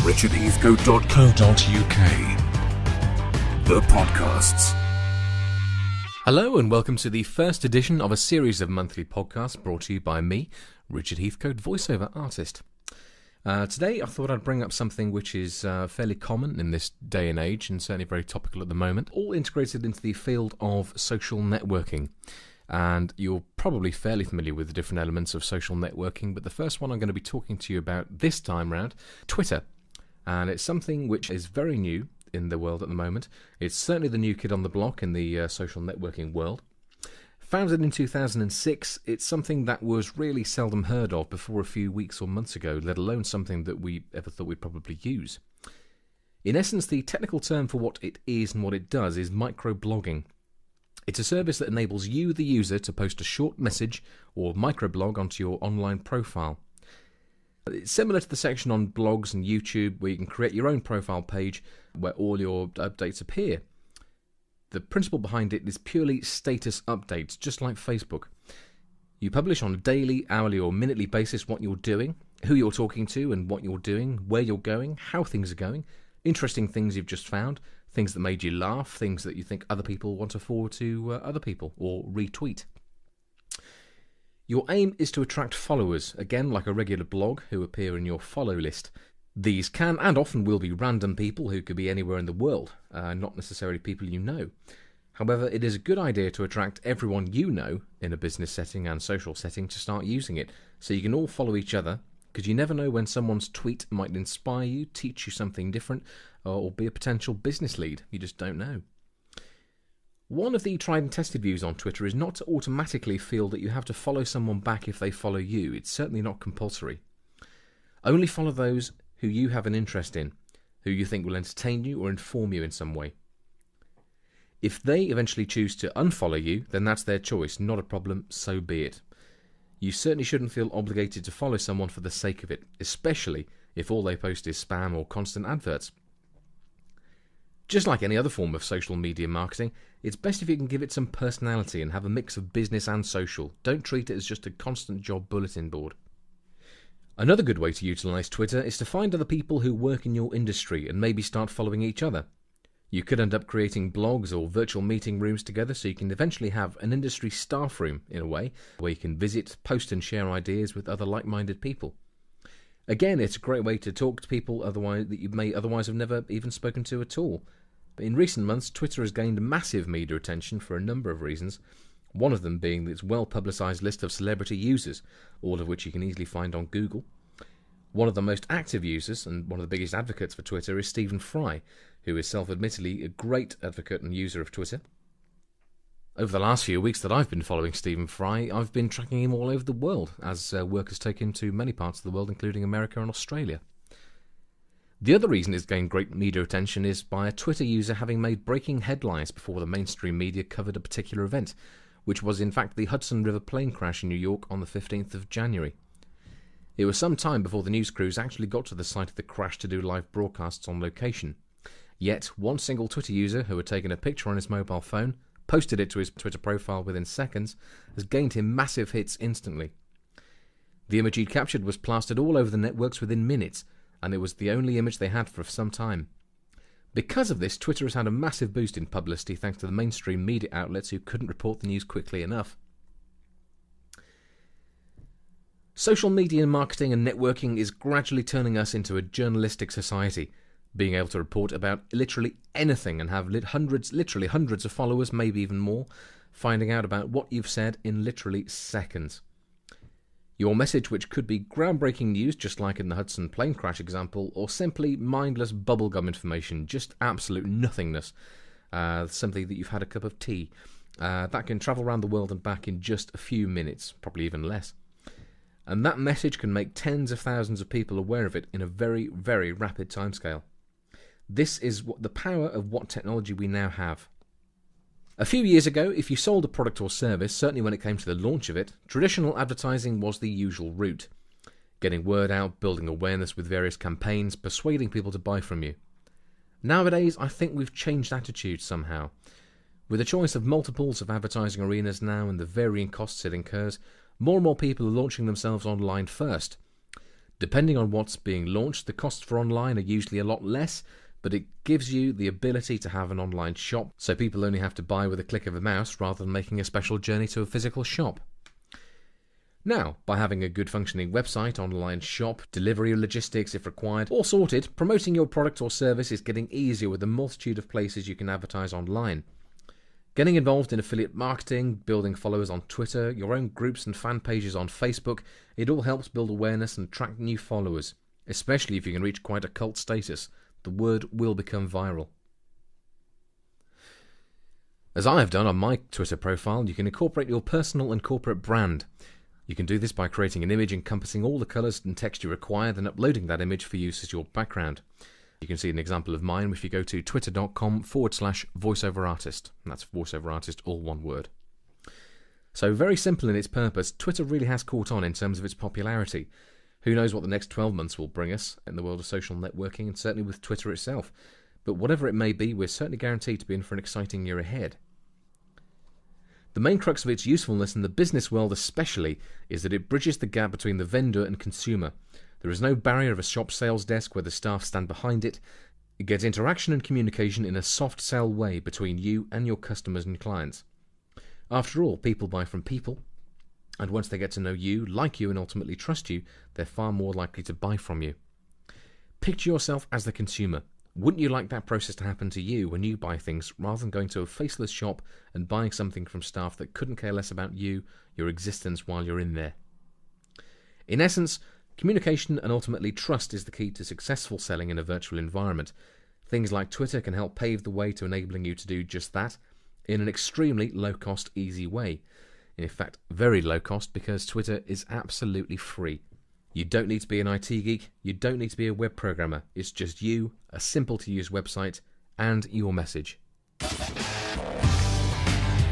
richardheathcote.co.uk. The podcasts. Hello and welcome to the first edition of a series of monthly podcasts brought to you by me, Richard Heathcote, voiceover artist. Today I thought I'd bring up something which is fairly common in this day and age and certainly very topical at the moment, all integrated into the field of social networking. And you're probably fairly familiar with the different elements of social networking, but the first one I'm going to be talking to you about this time round, Twitter. And it's something which is very new in the world at the moment. It's certainly the new kid on the block in the social networking world. Founded in 2006, it's something that was really seldom heard of before a few weeks or months ago, let alone something that we ever thought we'd probably use. In essence, the technical term for what it is and what it does is microblogging. It's a service that enables you, the user, to post a short message or microblog onto your online profile. It's similar to the section on blogs and YouTube where you can create your own profile page where all your updates appear. The principle behind it is purely status updates, just like Facebook. You publish on a daily, hourly or minutely basis what you're doing, who you're talking to and what you're doing, where you're going, how things are going, interesting things you've just found, things that made you laugh, things that you think other people want to forward to other people or retweet. Your aim is to attract followers, again like a regular blog, who appear in your follow list. These can and often will be random people who could be anywhere in the world, not necessarily people you know. However, it is a good idea to attract everyone you know in a business setting and social setting to start using it, so you can all follow each other, because you never know when someone's tweet might inspire you, teach you something different, or be a potential business lead. You just don't know. One of the tried and tested views on Twitter is not to automatically feel that you have to follow someone back if they follow you. It's certainly not compulsory. Only follow those who you have an interest in, who you think will entertain you or inform you in some way. If they eventually choose to unfollow you, then that's their choice, not a problem, so be it. You certainly shouldn't feel obligated to follow someone for the sake of it, especially if all they post is spam or constant adverts. Just like any other form of social media marketing, it's best if you can give it some personality and have a mix of business and social. Don't treat it as just a constant job bulletin board. Another good way to utilise Twitter is to find other people who work in your industry and maybe start following each other. You could end up creating blogs or virtual meeting rooms together, so you can eventually have an industry staff room, in a way, where you can visit, post and share ideas with other like-minded people. Again, it's a great way to talk to people that you may otherwise have never even spoken to at all. In recent months, Twitter has gained massive media attention for a number of reasons, one of them being its well-publicised list of celebrity users, all of which you can easily find on Google. One of the most active users and one of the biggest advocates for Twitter is Stephen Fry, who is self-admittedly a great advocate and user of Twitter. Over the last few weeks that I've been following Stephen Fry, I've been tracking him all over the world, as work has taken to many parts of the world, including America and Australia. The other reason it's gained great media attention is by a Twitter user having made breaking headlines before the mainstream media covered a particular event, which was in fact the Hudson River plane crash in New York on the 15th of January. It was some time before the news crews actually got to the site of the crash to do live broadcasts on location. Yet, one single Twitter user who had taken a picture on his mobile phone, posted it to his Twitter profile within seconds, has gained him massive hits instantly. The image he'd captured was plastered all over the networks within minutes, and it was the only image they had for some time. Because of this, Twitter has had a massive boost in publicity thanks to the mainstream media outlets who couldn't report the news quickly enough. Social media marketing and networking is gradually turning us into a journalistic society, being able to report about literally anything and have literally hundreds of followers, maybe even more, finding out about what you've said in literally seconds. Your message, which could be groundbreaking news, just like in the Hudson plane crash example, or simply mindless bubblegum information, just absolute nothingness, something that you've had a cup of tea, that can travel around the world and back in just a few minutes, probably even less. And that message can make tens of thousands of people aware of it in a very, very rapid timescale. This is the power of what technology we now have. A few years ago, if you sold a product or service, certainly when it came to the launch of it, traditional advertising was the usual route. Getting word out, building awareness with various campaigns, persuading people to buy from you. Nowadays, I think we've changed attitudes somehow. With a choice of multiples of advertising arenas now and the varying costs it incurs, more and more people are launching themselves online first. Depending on what's being launched, the costs for online are usually a lot less, but it gives you the ability to have an online shop, so people only have to buy with a click of a mouse rather than making a special journey to a physical shop. Now, by having a good functioning website, online shop, delivery logistics if required, all sorted, promoting your product or service is getting easier with the multitude of places you can advertise online. Getting involved in affiliate marketing, building followers on Twitter, your own groups and fan pages on Facebook, it all helps build awareness and attract new followers, especially if you can reach quite a cult status. The word will become viral. As I have done on my Twitter profile, you can incorporate your personal and corporate brand. You can do this by creating an image encompassing all the colours and text you require, then uploading that image for use as your background. You can see an example of mine if you go to twitter.com/voiceoverartist. That's voiceoverartist, all one word. So very simple in its purpose, Twitter really has caught on in terms of its popularity. Who knows what the next 12 months will bring us in the world of social networking, and certainly with Twitter itself. But whatever it may be, we're certainly guaranteed to be in for an exciting year ahead. The main crux of its usefulness in the business world especially is that it bridges the gap between the vendor and consumer. There is no barrier of a shop sales desk where the staff stand behind it. It gets interaction and communication in a soft sell way between you and your customers and clients. After all, people buy from people, and once they get to know you, like you, and ultimately trust you, they're far more likely to buy from you. Picture yourself as the consumer. Wouldn't you like that process to happen to you when you buy things, rather than going to a faceless shop and buying something from staff that couldn't care less about you, your existence while you're in there? In essence, communication and ultimately trust is the key to successful selling in a virtual environment. Things like Twitter can help pave the way to enabling you to do just that in an extremely low-cost, easy way. In fact, very low cost, because Twitter is absolutely free. You don't need to be an IT geek, you don't need to be a web programmer. It's just you, a simple-to-use website, and your message.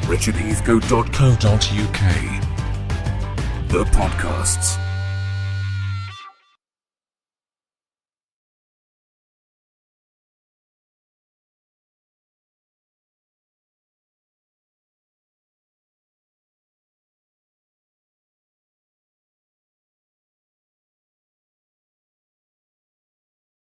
RichardHeathcote.co.uk. The podcasts.